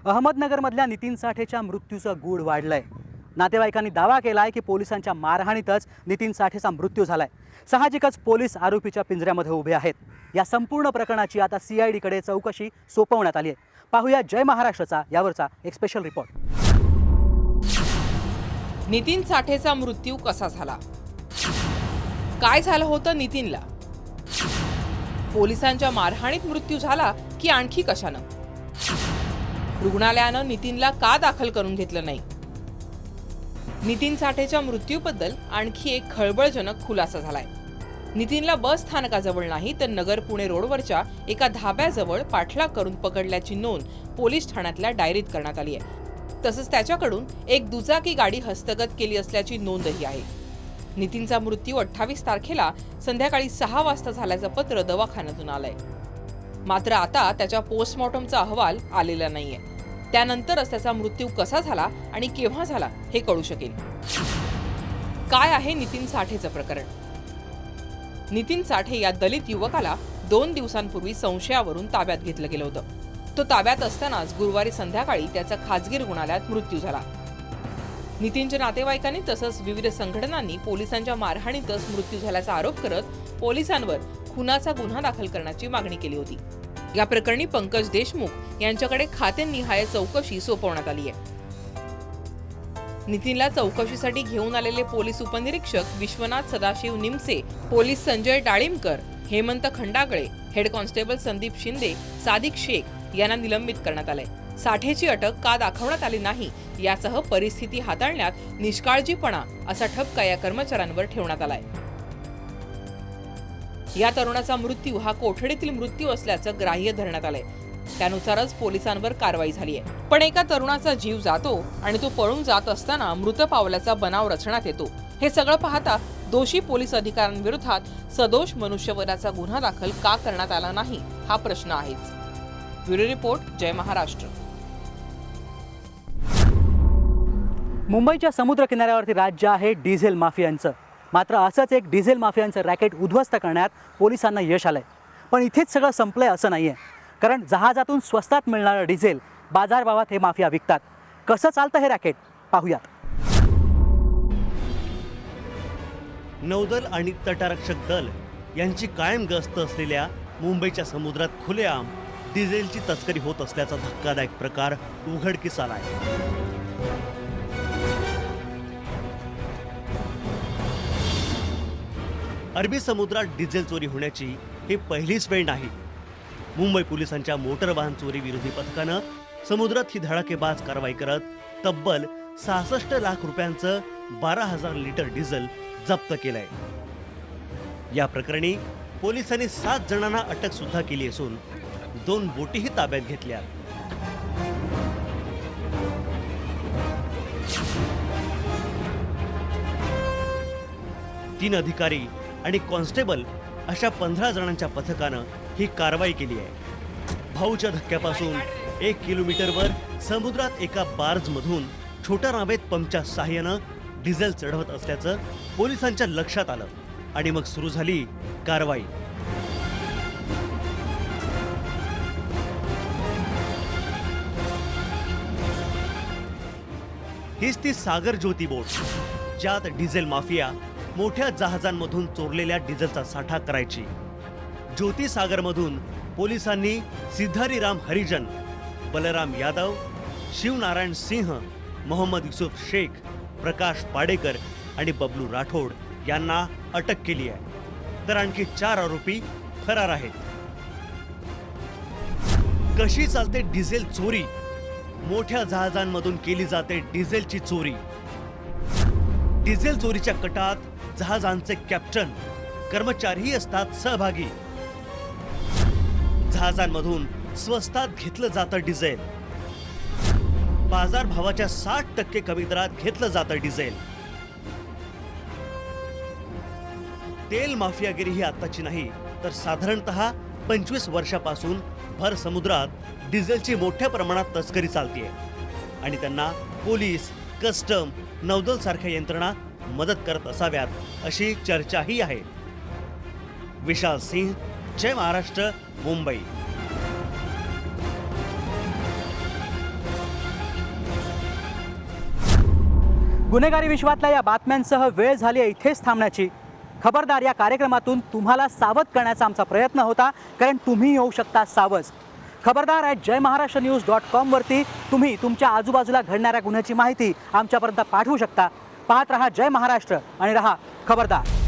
अहमदनगरमधल्या नितीन साठेच्या मृत्यूचं गूढ वाढलंय। नातेवाईकांनी दावा केलाय की पोलिसांच्या मारहाणीतच नितीन साठेचा मृत्यू झालाय। साहजिकच पोलीस आरोपीच्या पिंजऱ्यामध्ये उभे आहेत। या संपूर्ण प्रकरणाची आता CIDकडे चौकशी सोपवण्यात आली आहे। पाहूया जय महाराष्ट्रचा यावरचा एक स्पेशल रिपोर्ट। नितीन साठेचा मृत्यू कसा झाला? काय झालं होतं नितीनला? पोलिसांच्या मारहाणीत मृत्यू झाला की आणखी कशानं? रुग्णालयानं नितीनला का दाखल करून घेतलं नाही? नितीन साठेच्या मृत्यूबद्दल आणखी एक खळबळजनक खुलासा झालाय। नितीनला बस स्थानकाजवळ नाही तर नगर पुणे रोडवरच्या एका धाब्याजवळ पाठलाग करून पकडल्याची नोंद पोलीस ठाण्यातल्या डायरीत करण्यात आली आहे। तसंच त्याच्याकडून एक दुचाकी गाडी हस्तगत केली असल्याची नोंदही आहे। नितीनचा मृत्यू 28 तारखेला संध्याकाळी 6 वाजता झाल्याचं पत्र दवाखान्यातून आलंय। मात्र आता त्याच्या पोस्टमॉर्टमचा अहवाल आलेला नाहीये। त्यानंतरच त्याचा मृत्यू कसा झाला आणि केव्हा झाला हे कळू शकेल। काय आहे नितीन साठेचं प्रकरण? नितीन साठे या दलित युवकाला 2 दिवसांपूर्वी संशयावरून ताब्यात घेतलं गेलं होतं। तो ताब्यात असतानाच गुरुवारी संध्याकाळी त्याचा खासगी रुग्णालयात मृत्यू झाला। नितीनच्या नातेवाईकांनी तसंच विविध संघटनांनी पोलिसांच्या मारहाणीतच मृत्यू झाल्याचा आरोप करत पोलिसांवर खुनाचा गुन्हा दाखल करण्याची मागणी केली होती। या प्रकरणी पंकज देशमुख यांच्याकडे खातेनिहाय चौकशी सोपवण्यात आली आहे। नितीनला चौकशीसाठी घेऊन आलेले पोलीस उपनिरीक्षक Vishwanath Sadashiv Nimse, police Sanjay Dalimkar, Hemant Khandagale, head constable Sandeep Shinde, Sadiq Shaikh यांना निलंबित करण्यात आले। साठेची अटक का दाखवण्यात आली नाही यासह परिस्थिती हाताळण्यात निष्काळजीपणा असा ठपका या कर्मचाऱ्यांवर ठेवण्यात आलाय। या तरुणाचा मृत्यू हा कोठडीतील मृत्यू असल्याचं ग्राह्य धरण्यात आलंय। त्यानुसारच पोलिसांवर कारवाई झाली आहे। पण एका तरुणाचा जीव जातो आणि तो पळून जात असताना मृत पावल्याचा बनाव रचण्यात येतो। हे सगळं पाहता दोषी पोलीस अधिकाऱ्यांविरोधात सदोष मनुष्यवधाचा गुन्हा दाखल का करण्यात आला नाही हा प्रश्न आहेच। ब्युरो रिपोर्ट, जय महाराष्ट्र। मुंबईच्या समुद्र किनाऱ्यावरती राज्य आहे डिझेल माफियांचं। मात्र असंच एक डिझेल माफियांचं रॅकेट उद्ध्वस्त करण्यात पोलिसांना यश आलंय। पण इथेच सगळं संपलंय असं नाहीये, कारण जहाजातून स्वस्तात मिळणारं डिझेल बाजारभावात हे माफिया विकतात। कसं चालतं हे रॅकेट पाहूयात। नौदल आणि तटरक्षक दल यांची कायम गस्त असलेल्या मुंबईच्या समुद्रात खुलेआम डिझेलची तस्करी होत असल्याचा धक्कादायक प्रकार उघडकीस आलाय। अरबी समुद्रात डिझेल चोरी होण्याची ही पहिलीच वेळ नाही। मुंबई पोलिसांच्या मोटर वाहन चोरी विरोधी पथकानं समुद्रात ही धडाकेबाज कारवाई करत तब्बल 66 लाख रुपयांचं 12,000 लिटर डिझेल जप्त केलंय। या प्रकरणी पोलिसांनी 7 जणांना अटक सुद्धा केली असून 2 बोटीही ताब्यात घेतल्या। तीन अधिकारी आणि कॉन्स्टेबल अशा 15 जणांच्या पथकानं ही कारवाई केली आहे। भाऊच्या धक्क्यापासून 1 किलोमीटरवर समुद्रात एका बार्जमधून छोट्या नावेत पंपच्या साहाय्यानं डिझेल चढवत असल्याचं पोलिसांच्या लक्षात आलं आणि मग सुरू झाली कारवाई। हीच ती सागर ज्योती बोट, ज्यात डिझेल माफिया मोठ्या जहाजांमधून चोरलेल्या डिझेलचा साठा करायची। ज्योती सागरमधून पोलिसांनी सिद्धारीराम हरिजन, बलराम यादव, शिवनारायण सिंह, मोहम्मद युसुफ शेख, प्रकाश पाडेकर आणि बबलू राठोड यांना अटक केली आहे, तर आणखी 4 आरोपी फरार आहेत। कशी चालते डिझेल चोरी? मोठ्या जहाजांमधून केली जाते डिझेलची चोरी। डिझेल चोरीच्या कटात जहाजांचे कॅप्टन, कर्मचारीही असतात सहभागी। जहाजांमधून स्वस्तात घेतलं जातं डिझेल, बाजार भावाच्या 60% कमी दरात घेतलं जातं डिझेल। तेल माफियागिरी ही आताची नाही, तर साधारणतः 25 वर्षापासून भर समुद्रात डिझेलची मोठ्या प्रमाणात तस्करी चालतीये आणि त्यांना पोलीस, कस्टम, नौदल सारख्या यंत्रणा मदत करत असाव्यात अशी चर्चाही आहे। विशाल सिंह, जय महाराष्ट्र, मुंबई। गुन्हेगारी विश्वातल्या या बातम्यांसह वेळ झाली आहे इथेच थांबण्याची. खबरदार या कार्यक्रमातून तुम्हाला सावध करण्याचा आमचा प्रयत्न होता, कारण तुम्ही होऊ शकता सावज. खबरदार @jaymaharashtranews.com वरती तुम्ही तुमच्या आजूबाजूला घडणाऱ्या गुन्ह्याची माहिती आमच्यापर्यंत पाठवू शकता. पाहत रहा जय महाराष्ट्र आणि रहा खबरदार.